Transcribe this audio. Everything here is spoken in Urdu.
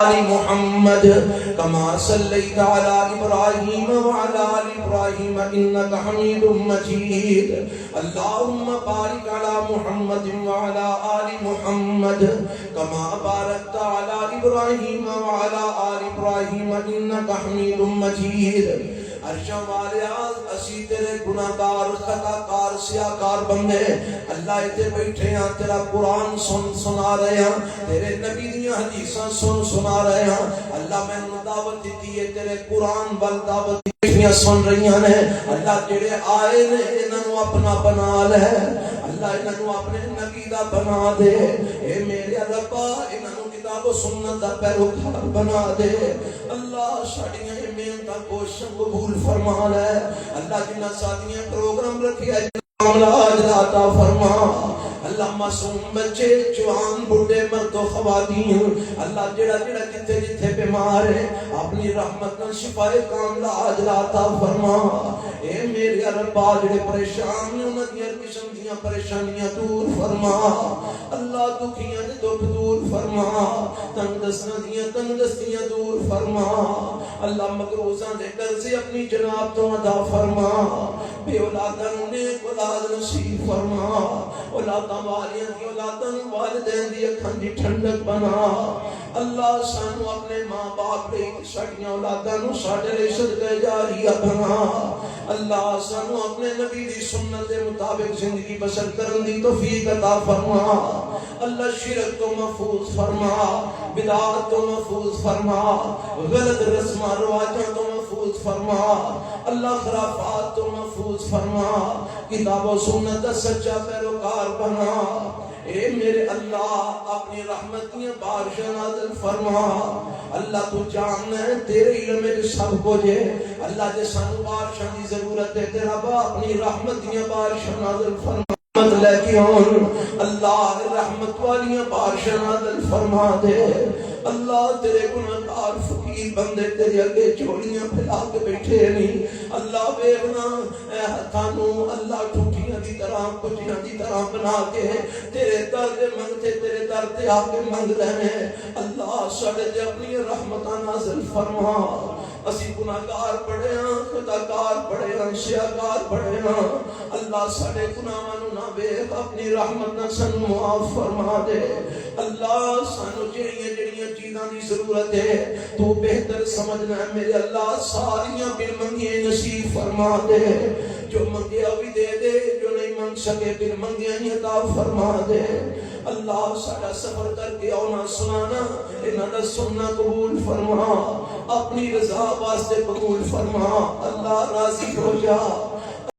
آل محمد كما صليت على إبراهيم وعلى آل إبراهيم إنك حميد مجيد اللهم بارك على محمد وعلى آل محمد كما باركت على إبراهيم وعلى آل إبراهيم إنك حميد مجيد عرشاں والے اسی تیرے گناہگار خطاکار سیاکار بندے اللہ اتنے بیٹھے ہیں تیرا قرآن سنا رہے ہیں تیرے نبی دیاں حدیثاں سنا رہے ہیں اللہ میں انہوں دعوت دیتی ہے تیرے قرآن بل دعوت دیتیاں سن رہی ہیں اللہ جڑے آئے نے انہوں اپنا بنا لے اللہ انہوں اپنے نبی دا بنا دے اے میرے ربا انہوں کتاب و سنت دا پیروکار بنا دے اللہ شاڑیاں محنتاں کوششاں قبول فرما لے اللہ جنہ ساتھیاں پروگرام رکھیا علاج عطا فرما اللہ معصوم بچے جوان بڑھے مرد و خواتین اللہ جڑا جڑا جتھے جتھے بیمار ہے اپنی رحمت نال شفا کاملہ عاجل عطا فرما اے میرے ربا جڑے پریشان ہیں انہاں دی ہر قسم دیاں پریشانیاں دور فرما اللہ دکھیاں دے دکھ دور فرما تنگ دستیاں دور فرما اللہ مقروضاں دے قرضے اپنی جناب تو ادا فرما بے اولاداں نیک اولاد نصیب فرما اولاداں والیاں کی اولاداں والدین دی اکھاں دی ٹھنڈک بنا اللہ سانو اپنے ماں باپ لے ساڈیاں اولاداں نو ساڈے لے صدقہ جاریہ بنا اللہ سانو اپنے نبی دی سنت دے مطابق زندگی بسر کرن دی توفیق عطا فرما اللہ شرک تو محفوظ فرما بدعات تو محفوظ فرما غلط رسم و رواجاں تو محفوظ فرما اللہ خرافات تو محفوظ فرما کتاب و سنت دا سچا پیروکار بنا اے میرے اللہ اپنی رحمتیاں بارشاں نازل فرما اللہ تو جاننا ہے تیرے علم میں سب کو جے اللہ جے سانو بارشاں دی ضرورت ہے تیرا با اپنی رحمتیاں بارشاں نازل فرما رحمت لے کے اللہ رحمت والیاں بارشاں نازل فرما دے اللہ تیرے گناہگار فقیر بندے تیرے اگے چوڑیاں پھیلا کے بیٹھے نہیں اللہ بیغنا اے ہتھانو اللہ ٹوٹیاں دی طرح کچیاں دی طرح بنا کے تیرے درد منگتے تیرے درد آکے منگ رہے اللہ سڑے دے اپنی رحمتہ نازل فرما اسی گناہگار پڑے ہیں خطاکار پڑے ہیں سیاکار پڑے ہیں اللہ سڑے گناہانو نہ بیغ اپنی رحمت نہ سن معاف فرما دے اللہ سانو جڑیاں چیزاں دی ضرورت ہے تو بہتر سمجھنا ہے میرے اللہ ساریاں بن منگیاں نصیب فرما دے جو منگیا بھی دے دے جو نہیں منگ سکے بن منگیاں ہی عطا فرما دے اللہ ساڑا سفر کر کے آنا سنانا انہاں دا سننا قبول فرما اپنی رضا واسطے قبول فرما اللہ راضی ہو جا